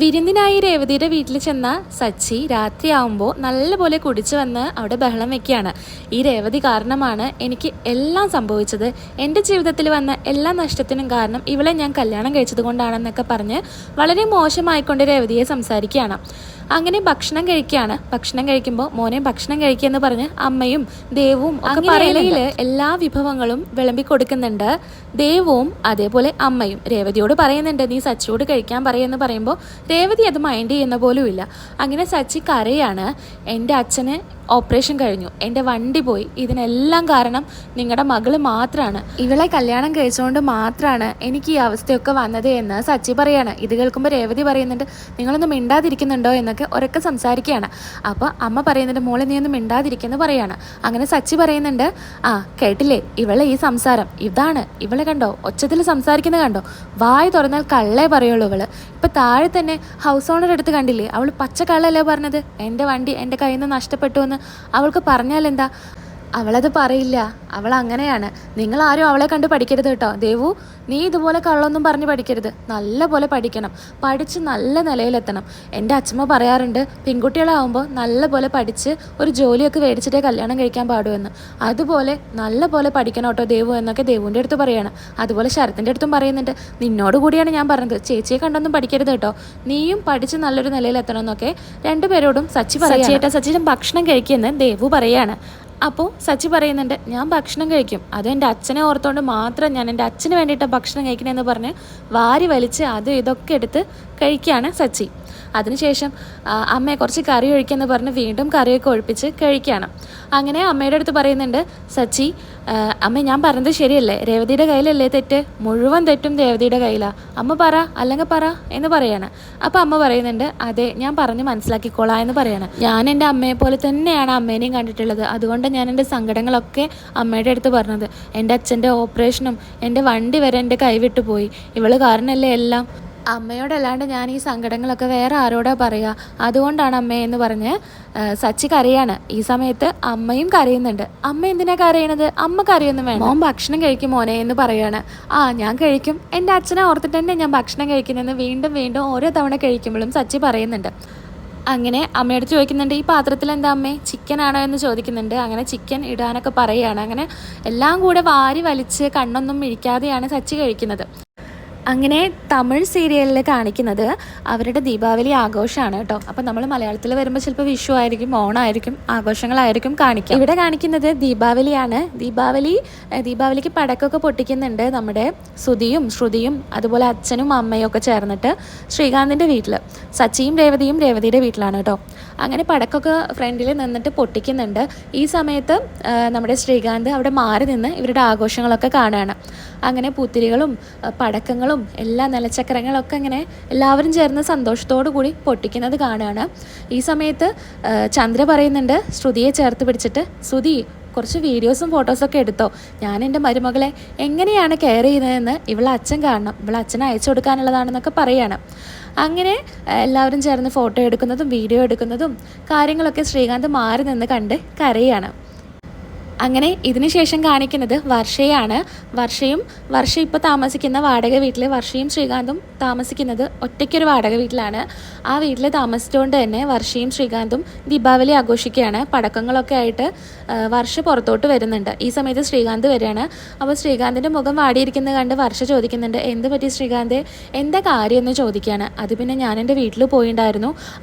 വിരുന്നിനായി രേവതിയുടെ വീട്ടിൽ ചെന്ന സച്ചി രാത്രിയാവുമ്പോൾ നല്ലപോലെ കുടിച്ചു വന്ന് അവിടെ ബഹളം വെക്കുകയാണ്. ഈ രേവതി കാരണമാണ് എനിക്ക് എല്ലാം സംഭവിച്ചത്, എൻ്റെ ജീവിതത്തിൽ വന്ന എല്ലാ നഷ്ടത്തിനും കാരണം ഇവളെ ഞാൻ കല്യാണം കഴിച്ചത് കൊണ്ടാണെന്നൊക്കെ പറഞ്ഞ് വളരെ മോശമായിക്കൊണ്ട് രേവതിയെ സംസാരിക്കുകയാണ്. അങ്ങനെ ഭക്ഷണം കഴിക്കുകയാണ്. ഭക്ഷണം കഴിക്കുമ്പോൾ മോനെ ഭക്ഷണം കഴിക്കുകയെന്ന് പറഞ്ഞ് അമ്മയും ദേവും ഇലയിൽ എല്ലാ വിഭവങ്ങളും വിളമ്പി കൊടുക്കുന്നുണ്ട്. ദേവും അതേപോലെ അമ്മയും രേവതിയോട് പറയുന്നുണ്ട്, നീ സച്ചിയോട് കഴിക്കാൻ പറയുമെന്ന് പറയുമ്പോൾ രേവതി അത് മൈൻഡ് ചെയ്യുന്ന പോലും ഇല്ല. അങ്ങനെ സച്ചി കരയാണ്, എൻ്റെ അച്ഛന് ഓപ്പറേഷൻ കഴിഞ്ഞു, എൻ്റെ വണ്ടി പോയി, ഇതിനെല്ലാം കാരണം നിങ്ങളുടെ മകള് മാത്രമാണ്, ഇവളെ കല്യാണം കഴിച്ചുകൊണ്ട് മാത്രമാണ് എനിക്ക് ഈ അവസ്ഥയൊക്കെ വന്നത് എന്ന് സച്ചി പറയാണ്. ഇത് കേൾക്കുമ്പോൾ രേവതി പറയുന്നുണ്ട്, നിങ്ങളൊന്നും മിണ്ടാതിരിക്കുന്നുണ്ടോ എന്നൊക്കെ ഒരൊക്കെ സംസാരിക്കുകയാണ്. അപ്പോൾ അമ്മ പറയുന്നുണ്ട്, മോളെ നീ ഒന്നും മിണ്ടാതിരിക്കുമെന്ന് പറയാണ്. അങ്ങനെ സച്ചി പറയുന്നുണ്ട്, കേട്ടില്ലേ ഇവളെ ഈ സംസാരം, ഇതാണ് ഇവളെ കണ്ടോ ഒച്ചത്തിൽ സംസാരിക്കുന്നത് കണ്ടോ, വായി തുറന്നാൽ കള്ളേ പറയുള്ളൂ ഇവള്. ഇപ്പം താഴെ തന്നെ ഹൗസ് ഓണർ എടുത്ത് കണ്ടില്ലേ, അവൾ പച്ച കള്ളല്ലേ പറഞ്ഞത്, എൻ്റെ വണ്ടി എൻ്റെ കയ്യിൽ നിന്ന് നഷ്ടപ്പെട്ടു എന്ന് അവൾക്ക് പറഞ്ഞാൽ എന്താ, അവളത് പറയില്ല, അവൾ അങ്ങനെയാണ്. നിങ്ങളാരും അവളെ കണ്ട് പഠിക്കരുത് കേട്ടോ ദേവു, നീ ഇതുപോലെ കള്ളൊന്നും പറഞ്ഞ് പഠിക്കരുത്, നല്ല പോലെ പഠിക്കണം, പഠിച്ച് നല്ല നിലയിലെത്തണം. എൻ്റെ അച്ഛമ്മ പറയാറുണ്ട്, പെൺകുട്ടികളാവുമ്പോൾ നല്ല പോലെ പഠിച്ച് ഒരു ജോലിയൊക്കെ മേടിച്ചിട്ടേ കല്യാണം കഴിക്കാൻ പാടുമെന്ന്, അതുപോലെ നല്ല പോലെ പഠിക്കണം കേട്ടോ ദേവു എന്നൊക്കെ ദേവുവിൻ്റെ അടുത്ത് പറയാണ്. അതുപോലെ ശരത്തിൻ്റെ അടുത്തും പറയുന്നുണ്ട്, നിന്നോട് കൂടിയാണ് ഞാൻ പറഞ്ഞത്, ചേച്ചിയെ കണ്ടൊന്നും പഠിക്കരുത് കേട്ടോ, നീയും പഠിച്ച് നല്ലൊരു നിലയിലെത്തണം എന്നൊക്കെ രണ്ടുപേരോടും സച്ചി പറയാം. സച്ചിയുടെ ഭക്ഷണം കഴിക്കുമെന്ന് ദേവു പറയാണ്. അപ്പോൾ സച്ചി പറയുന്നുണ്ട്, ഞാൻ ഭക്ഷണം കഴിക്കും, അത് എൻ്റെ അച്ഛനെ ഓർത്തുകൊണ്ട് മാത്രം ഞാൻ എൻ്റെ അച്ഛന് വേണ്ടിയിട്ട് ഭക്ഷണം കഴിക്കണമെന്ന് പറഞ്ഞ് വാരി വലിച്ച് അതും ഇതൊക്കെ എടുത്ത് കഴിക്കുകയാണ് സച്ചി. അതിനുശേഷം അമ്മയെ കുറച്ച് കറി ഒഴിക്കുമെന്ന് പറഞ്ഞ് വീണ്ടും കറിയൊക്കെ ഒഴിപ്പിച്ച് കഴിക്കുകയാണ്. അങ്ങനെ അമ്മയുടെ അടുത്ത് പറയുന്നുണ്ട് സച്ചി, അമ്മ ഞാൻ പറഞ്ഞത് ശരിയല്ലേ, രേവതിയുടെ കയ്യിലല്ലേ തെറ്റ്, മുഴുവൻ തെറ്റും രേവതിയുടെ കയ്യിലാണ്, അമ്മ പറ അല്ലെങ്കിൽ പറ എന്ന് പറയാണ്. അപ്പോൾ അമ്മ പറയുന്നുണ്ട്, അതെ ഞാൻ പറഞ്ഞ് മനസ്സിലാക്കിക്കോളാം എന്ന് പറയാണ്. ഞാൻ എൻ്റെ അമ്മയെ പോലെ തന്നെയാണ് അമ്മേനെയും കണ്ടിട്ടുള്ളത്, അതുകൊണ്ട് ഞാൻ എൻ്റെ സങ്കടങ്ങളൊക്കെ അമ്മയുടെ അടുത്ത് പറഞ്ഞത്, എൻ്റെ അച്ഛൻ്റെ ഓപ്പറേഷനും എൻ്റെ വണ്ടി വരെ എൻ്റെ കൈവിട്ടു പോയി, ഇവള് കാരണമല്ലേ എല്ലാം, അമ്മയോടല്ലാണ്ട് ഞാൻ ഈ സങ്കടങ്ങളൊക്കെ വേറെ ആരോടാ പറയുക, അതുകൊണ്ടാണ് അമ്മേ എന്ന് പറഞ്ഞ് സച്ചി കരയാണ്. ഈ സമയത്ത് അമ്മയും കരയുന്നുണ്ട്. അമ്മ എന്തിനാ കരയണത്, അമ്മ കരയൊന്നും വേണം, മോൻ ഭക്ഷണം കഴിക്കും മോനെ എന്ന് പറയാണ്. ഞാൻ കഴിക്കും, എൻ്റെ അച്ഛനെ ഓർത്തിട്ട് തന്നെ ഞാൻ ഭക്ഷണം കഴിക്കുന്നതെന്ന് വീണ്ടും വീണ്ടും ഓരോ തവണ കഴിക്കുമ്പോഴും സച്ചി പറയുന്നുണ്ട്. അങ്ങനെ അമ്മയോട് ചോദിക്കുന്നുണ്ട്, ഈ പാത്രത്തിൽ എന്താ അമ്മേ, ചിക്കൻ ആണോ എന്ന് ചോദിക്കുന്നുണ്ട്. അങ്ങനെ ചിക്കൻ ഇടാനൊക്കെ പറയുകയാണ്. അങ്ങനെ എല്ലാം കൂടെ വാരി വലിച്ച് കണ്ണൊന്നും മിഴിക്കാതെയാണ് സച്ചി കഴിക്കുന്നത്. അങ്ങനെ തമിഴ് സീരിയലിൽ കാണിക്കുന്നത് അവരുടെ ദീപാവലി ആഘോഷമാണ് കേട്ടോ. അപ്പം നമ്മൾ മലയാളത്തിൽ വരുമ്പോൾ ചിലപ്പോൾ വിഷു ആയിരിക്കും, ഓണമായിരിക്കും, ആഘോഷങ്ങളായിരിക്കും കാണിക്കുക. ഇവിടെ കാണിക്കുന്നത് ദീപാവലിയാണ്. ദീപാവലിക്ക് പടക്കമൊക്കെ പൊട്ടിക്കുന്നുണ്ട് നമ്മുടെ സുധിയും ശ്രുതിയും അതുപോലെ അച്ഛനും അമ്മയും ഒക്കെ ചേർന്നിട്ട് ശ്രീകാന്തിൻ്റെ വീട്ടിൽ. സച്ചിയും രേവതിയുടെ വീട്ടിലാണ് കേട്ടോ. അങ്ങനെ പടക്കമൊക്കെ ഫ്രണ്ടിൽ നിന്നിട്ട് പൊട്ടിക്കുന്നുണ്ട്. ഈ സമയത്ത് നമ്മുടെ ശ്രീകാന്ത് അവിടെ മാറി നിന്ന് ഇവരുടെ ആഘോഷങ്ങളൊക്കെ കാണുകയാണ്. അങ്ങനെ പൂത്തിരികളും പടക്കങ്ങളും എല്ലാ നിലച്ചക്രങ്ങളൊക്കെ ഇങ്ങനെ എല്ലാവരും ചേർന്ന് സന്തോഷത്തോടു കൂടി പൊട്ടിക്കുന്നത് കാണുകയാണ്. ഈ സമയത്ത് ചന്ദ്ര പറയുന്നുണ്ട് ശ്രുതിയെ ചേർത്ത് പിടിച്ചിട്ട്, ശ്രുതി കുറച്ച് വീഡിയോസും ഫോട്ടോസൊക്കെ എടുത്തോ, ഞാൻ എൻ്റെ മരുമകളെ എങ്ങനെയാണ് കെയർ ചെയ്യുന്നതെന്ന് ഇവളെ അച്ഛൻ കാണണം, ഇവളെ അച്ഛനെ അയച്ചു കൊടുക്കാനുള്ളതാണെന്നൊക്കെ പറയുകയാണ്. അങ്ങനെ എല്ലാവരും ചേർന്ന് ഫോട്ടോ എടുക്കുന്നതും വീഡിയോ എടുക്കുന്നതും കാര്യങ്ങളൊക്കെ ശ്രീകാന്ത് മാറി നിന്ന് കണ്ട് കരയാണ്. അങ്ങനെ ഇതിനുശേഷം കാണിക്കുന്നത് വർഷയാണ്. വർഷ ഇപ്പോൾ താമസിക്കുന്ന വാടക വീട്ടിൽ, വർഷയും ശ്രീകാന്തും താമസിക്കുന്നത് ഒറ്റയ്ക്കൊരു വാടക വീട്ടിലാണ്. ആ വീട്ടിൽ താമസിച്ചുകൊണ്ട് തന്നെ വർഷയും ശ്രീകാന്തും ദീപാവലി ആഘോഷിക്കുകയാണ്. പടക്കങ്ങളൊക്കെ ആയിട്ട് വർഷ പുറത്തോട്ട് വരുന്നുണ്ട്. ഈ സമയത്ത് ശ്രീകാന്ത് വരികയാണ്. അപ്പോൾ ശ്രീകാന്തിൻ്റെ മുഖം വാടിയിരിക്കുന്നത് കണ്ട് വർഷ ചോദിക്കുന്നുണ്ട്, എന്ത് പറ്റി ശ്രീകാന്ത്, എന്താ കാര്യം എന്ന് ചോദിക്കുകയാണ്. അത് പിന്നെ ഞാൻ എൻ്റെ വീട്ടിൽ പോയിണ്ടായിരുന്നു,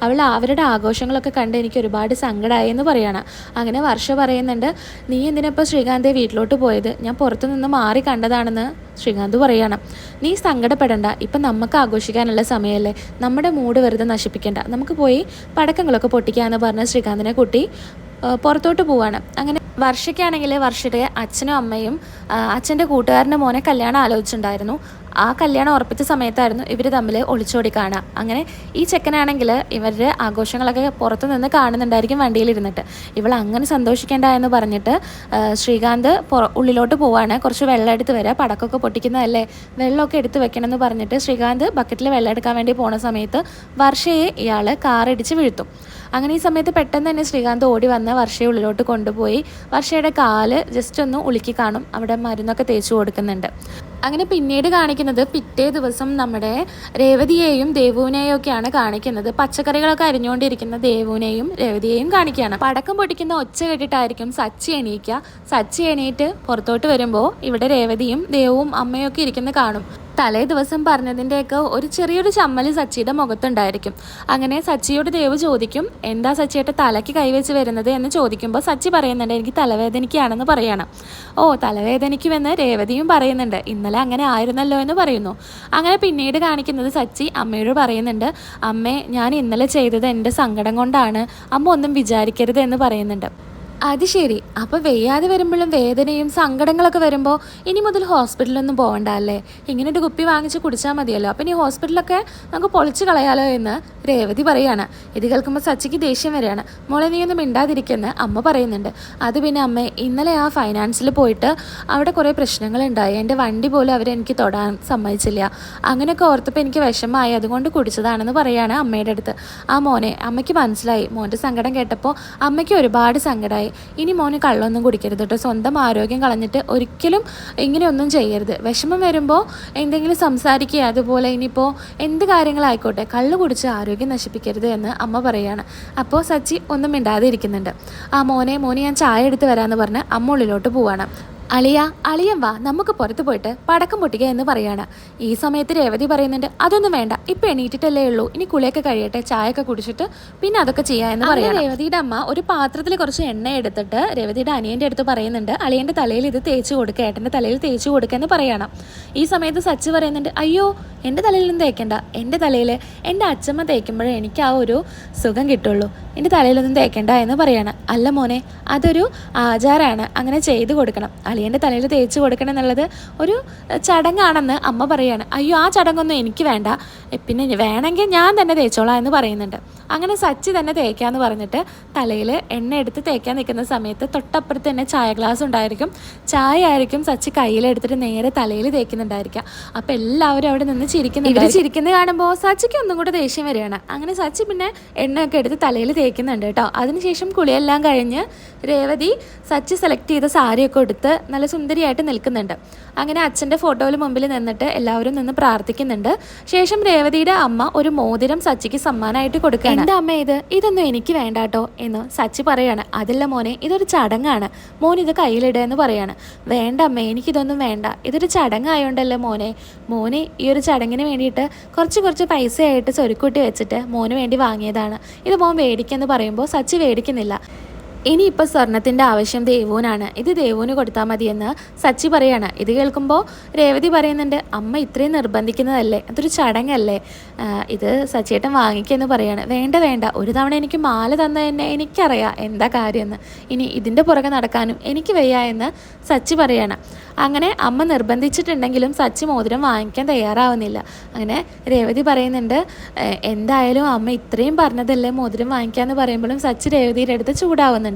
അവരുടെ ആഘോഷങ്ങളൊക്കെ കണ്ട് എനിക്ക് ഒരുപാട് സങ്കടമായി എന്ന് പറയുകയാണ്. അങ്ങനെ വർഷ പറയുന്നുണ്ട്, നീ എന്തിനപ്പോൾ ശ്രീകാന്തെ വീട്ടിലോട്ട് പോയത്, ഞാൻ പുറത്തു നിന്ന് മാറി കണ്ടതാണെന്ന് ശ്രീകാന്ത് പറയുകയാണ്. നീ സങ്കടപ്പെടണ്ട, ഇപ്പം നമുക്ക് ആഘോഷിക്കാനുള്ള സമയമല്ലേ, നമ്മുടെ മൂഡ് വെറുതെ നശിപ്പിക്കേണ്ട, നമുക്ക് പോയി പടക്കങ്ങളൊക്കെ പൊട്ടിക്കാമെന്ന് പറഞ്ഞ ശ്രീകാന്തിനെ കൂട്ടി പുറത്തോട്ട് പോവാണ്. അങ്ങനെ വർഷയ്ക്കാണെങ്കിൽ വർഷയുടെ അച്ഛനും അമ്മയും അച്ഛൻ്റെ കൂട്ടുകാരൻ്റെ മോനെ കല്യാണം ആലോചിച്ചിട്ടുണ്ടായിരുന്നു. ആ കല്യാണം ഉറപ്പിച്ച സമയത്തായിരുന്നു ഇവർ തമ്മിൽ ഒളിച്ചോടി കാണുക. അങ്ങനെ ഈ ചെക്കനാണെങ്കിൽ ഇവരുടെ ആഘോഷങ്ങളൊക്കെ പുറത്തു നിന്ന് കാണുന്നുണ്ടായിരിക്കും വണ്ടിയിലിരുന്നിട്ട്. ഇവൾ അങ്ങനെ സന്തോഷിക്കേണ്ട എന്ന് പറഞ്ഞിട്ട് ശ്രീകാന്ത് ഉള്ളിലോട്ട് പോവാണ്. കുറച്ച് വെള്ളം എടുത്ത് വരിക, പടക്കമൊക്കെ പൊട്ടിക്കുന്നതല്ലേ, വെള്ളമൊക്കെ എടുത്ത് വെക്കണം എന്ന് പറഞ്ഞിട്ട് ശ്രീകാന്ത് ബക്കറ്റിൽ വെള്ളം എടുക്കാൻ വേണ്ടി പോണ സമയത്ത് വർഷയെ ഇയാൾ കാറിടിച്ച് വീഴ്ത്തും. അങ്ങനെ ഈ സമയത്ത് പെട്ടെന്ന് തന്നെ ശ്രീകാന്ത് ഓടി വന്ന് വർഷയെ ഉള്ളിലോട്ട് കൊണ്ടുപോയി വർഷയുടെ കാല് ജസ്റ്റ് ഒന്ന് ഉളുക്കി കാണും, അവിടെ മരുന്നൊക്കെ തേച്ച് കൊടുക്കുന്നുണ്ട്. അങ്ങനെ പിന്നീട് കാണിക്കുന്നത് പിറ്റേ ദിവസം നമ്മുടെ രേവതിയെയും ദേവുവിനെയും ഒക്കെയാണ് കാണിക്കുന്നത്. പച്ചക്കറികളൊക്കെ അരിഞ്ഞുകൊണ്ടിരിക്കുന്ന ദേവുവിനെയും രേവതിയെയും കാണിക്കുകയാണ്. പടക്കം പൊട്ടിക്കുന്ന ഒച്ച കേട്ടിട്ടായിരിക്കും സച്ചി എണീക്കുക. സച്ചി എണീറ്റ് പുറത്തോട്ട് വരുമ്പോൾ ഇവിടെ രേവതിയും ദേവും അമ്മയൊക്കെ ഇരിക്കുന്ന കാണും. തലേ ദിവസം പറഞ്ഞതിൻ്റെയൊക്കെ ഒരു ചെറിയൊരു ചമ്മൽ സച്ചിയുടെ മുഖത്തുണ്ടായിരിക്കും. അങ്ങനെ സച്ചിയോട് ദേവ് ചോദിക്കും, എന്താ സച്ചിയുടെ തലയ്ക്ക് കൈവച്ച് വരുന്നത് എന്ന് ചോദിക്കുമ്പോൾ സച്ചി പറയുന്നുണ്ട്, എനിക്ക് തലവേദനയ്ക്കാണെന്ന് പറയണം. ഓ, തലവേദനയ്ക്കുമെന്ന് രേവതിയും പറയുന്നുണ്ട്. ഇന്നലെ അങ്ങനെ ആയിരുന്നല്ലോ എന്ന് പറയുന്നു. അങ്ങനെ പിന്നീട് കാണിക്കുന്നത് സച്ചി അമ്മയോട് പറയുന്നുണ്ട്, അമ്മേ, ഞാൻ ഇന്നലെ ചെയ്തത് എൻ്റെ സങ്കടം കൊണ്ടാണ്, അമ്മ ഒന്നും വിചാരിക്കരുത് എന്ന് പറയുന്നുണ്ട്. അത് ശരി, അപ്പോൾ വെയ്യാതെ വരുമ്പോഴും വേദനയും സങ്കടങ്ങളൊക്കെ വരുമ്പോൾ ഇനി മുതൽ ഹോസ്പിറ്റലൊന്നും പോകണ്ട അല്ലേ, ഇങ്ങനെ ഒരു കുപ്പി വാങ്ങിച്ച് കുടിച്ചാൽ മതിയല്ലോ, അപ്പം ഇനി ഹോസ്പിറ്റലൊക്കെ നമുക്ക് പൊളിച്ച് കളയാലോ എന്ന് രേവതി പറയാണ്. ഇത് കേൾക്കുമ്പോൾ സച്ചിക്ക് ദേഷ്യം വരികയാണ്. മോളെ, നീ ഒന്നും മിണ്ടാതിരിക്കുമെന്ന് അമ്മ പറയുന്നുണ്ട്. അത് പിന്നെ അമ്മേ, ഇന്നലെ ആ ഫൈനാൻസിൽ പോയിട്ട് അവിടെ കുറേ പ്രശ്നങ്ങളുണ്ടായി, എൻ്റെ വണ്ടി പോലും അവരെനിക്ക് തൊടാൻ സമ്മതിച്ചില്ല, അങ്ങനെയൊക്കെ ഓർത്തപ്പോൾ എനിക്ക് വിഷമമായി, അതുകൊണ്ട് കുടിച്ചതാണെന്ന് പറയാണ് അമ്മയുടെ അടുത്ത്. ആ മോനെ, അമ്മയ്ക്ക് മനസ്സിലായി, മോൻ്റെ സങ്കടം കേട്ടപ്പോൾ അമ്മയ്ക്ക് ഒരുപാട് സങ്കടമായി. ഇനി മോന് കള്ളൊന്നും കുടിക്കരുത് കേട്ടോ, സ്വന്തം ആരോഗ്യം കളഞ്ഞിട്ട് ഒരിക്കലും ഇങ്ങനെയൊന്നും ചെയ്യരുത്. വിഷമം വരുമ്പോൾ എന്തെങ്കിലും സംസാരിക്കുക, അതുപോലെ ഇനിയിപ്പോൾ എന്ത് കാര്യങ്ങളായിക്കോട്ടെ കള്ള് കുടിച്ച് ആരോഗ്യം നശിപ്പിക്കരുത് എന്ന് അമ്മ പറയുകയാണ്. അപ്പോൾ സച്ചി ഒന്നും മിണ്ടാതെ ഇരിക്കുന്നുണ്ട്. ആ മോനെ ഞാൻ ചായ എടുത്ത് വരാമെന്ന് പറഞ്ഞ് അമ്മ ഉള്ളിലോട്ട് പോവാണ്. അളിയൻ വാ, നമുക്ക് പുറത്ത് പോയിട്ട് പടക്കം പൊട്ടിക്കുക എന്ന് പറയാണ്. ഈ സമയത്ത് രേവതി പറയുന്നുണ്ട്, അതൊന്നും വേണ്ട, ഇപ്പം എണീറ്റിട്ടല്ലേ ഉള്ളൂ, ഇനി കുളിയൊക്കെ കഴിയട്ടെ, ചായയൊക്കെ കുടിച്ചിട്ട് പിന്നെ അതൊക്കെ ചെയ്യാമെന്ന് പറയാം. രേവതിയുടെ അമ്മ ഒരു പാത്രത്തിൽ കുറച്ച് എണ്ണ എടുത്തിട്ട് രേവതിയുടെ അനിയൻ്റെ അടുത്ത് പറയുന്നുണ്ട്, അളിയൻ്റെ തലയിൽ ഇത് തേച്ച് കൊടുക്കുക, ഏട്ടൻ്റെ തലയിൽ തേച്ച് കൊടുക്കുക എന്ന് പറയണം. ഈ സമയത്ത് സച്ചി പറയുന്നുണ്ട്, അയ്യോ, എൻ്റെ തലയിലൊന്നും തേക്കണ്ട, എൻ്റെ തലയിൽ എൻ്റെ അച്ഛമ്മ തേക്കുമ്പോഴേ എനിക്ക് ആ ഒരു സുഖം കിട്ടുള്ളൂ, എൻ്റെ തലയിലൊന്നും തേക്കണ്ട എന്ന് പറയാണ്. അല്ല മോനെ, അതൊരു ആചാരമാണ്, അങ്ങനെ ചെയ്തു കൊടുക്കണം, അളിയൻ്റെ തലയിൽ തേച്ച് കൊടുക്കണം എന്നുള്ളത് ഒരു ചടങ്ങാണെന്ന് അമ്മ പറയാണ്. അയ്യോ, ആ ചടങ്ങൊന്നും എനിക്ക് വേണ്ട, പിന്നെ വേണമെങ്കിൽ ഞാൻ തന്നെ തേച്ചോളാം എന്ന് പറയുന്നുണ്ട്. അങ്ങനെ സച്ചി തന്നെ തേക്കാന്ന് പറഞ്ഞിട്ട് തലയിൽ എണ്ണ എടുത്ത് തേക്കാൻ നിൽക്കുന്ന സമയത്ത് തൊട്ടപ്പുറത്ത് തന്നെ ചായ ഗ്ലാസ് ഉണ്ടായിരിക്കും. ചായ ആയിരിക്കും സച്ചി കയ്യിലെടുത്തിട്ട് നേരെ തലയിൽ തേക്കുന്നുണ്ടായിരിക്കാം. അപ്പം എല്ലാവരും അവിടെ നിന്ന് ചിരിക്കുന്നത് കാണുമ്പോൾ സച്ചിക്ക് ഒന്നും കൂടെ ദേഷ്യം വരികയാണ്. അങ്ങനെ സച്ചി പിന്നെ എണ്ണയൊക്കെ എടുത്ത് തലയിൽ തേക്കുന്നുണ്ട് കേട്ടോ. അതിനുശേഷം കുളിയെല്ലാം കഴിഞ്ഞ് രേവതി സച്ചി സെലക്ട് ചെയ്ത സാരിയൊക്കെ എടുത്ത് നല്ല സുന്ദരിയായിട്ട് നിൽക്കുന്നുണ്ട്. അങ്ങനെ അച്ഛൻ്റെ ഫോട്ടോയിൽ മുമ്പിൽ നിന്നിട്ട് എല്ലാവരും നിന്ന് പ്രാർത്ഥിക്കുന്നുണ്ട്. ശേഷം രേവതിയുടെ അമ്മ ഒരു മോതിരം സച്ചിക്ക് സമ്മാനമായിട്ട് കൊടുക്കുകയാണ്. എൻ്റെ അമ്മ ഇതൊന്നും എനിക്ക് വേണ്ട കേട്ടോ എന്ന് സച്ചി പറയാണ്. അതില്ല മോനെ, ഇതൊരു ചടങ്ങാണ്, മോൻ ഇത് കയ്യിലിടുക എന്ന് പറയാണ്. വേണ്ട അമ്മേ, എനിക്കിതൊന്നും വേണ്ട, ഇതൊരു ചടങ്ങായോണ്ടല്ലേ മോനെ ഈ ഒരു ചടങ്ങിന് വേണ്ടിയിട്ട് കുറച്ച് പൈസയായിട്ട് സ്വരുക്കൂട്ടി വെച്ചിട്ട് മോന് വേണ്ടി വാങ്ങിയതാണ്, ഇത് മോൻ മേടിക്കെന്ന് പറയുമ്പോൾ സച്ചി മേടിക്കുന്നില്ല. ഇനിയിപ്പോൾ സ്വർണത്തിൻ്റെ ആവശ്യം ദേവുവിനാണ്, ഇത് ദേവുവിന് കൊടുത്താൽ മതിയെന്ന് സച്ചി പറയാണ്. ഇത് കേൾക്കുമ്പോൾ രേവതി പറയുന്നുണ്ട്, അമ്മ ഇത്രയും നിർബന്ധിക്കുന്നതല്ലേ, അതൊരു ചടങ്ങല്ലേ, ഇത് സച്ചിയേട്ടൻ വാങ്ങിക്കുമെന്ന് പറയാണ്. വേണ്ട, ഒരു തവണ എനിക്ക് മാല തന്ന തന്നെ എനിക്കറിയാം എന്താ കാര്യമെന്ന്, ഇനി ഇതിൻ്റെ പുറകെ നടക്കാനും എനിക്ക് വയ്യ എന്ന് സച്ചി പറയാണ്. അങ്ങനെ അമ്മ നിർബന്ധിച്ചിട്ടുണ്ടെങ്കിലും സച്ചി മോതിരം വാങ്ങിക്കാൻ തയ്യാറാവുന്നില്ല. അങ്ങനെ രേവതി പറയുന്നുണ്ട്, എന്തായാലും അമ്മ ഇത്രയും പറഞ്ഞതല്ലേ മോതിരം വാങ്ങിക്കാമെന്ന് പറയുമ്പോഴും സച്ചി രേവതിയുടെ അടുത്ത് ചൂടാവുന്നുണ്ട്.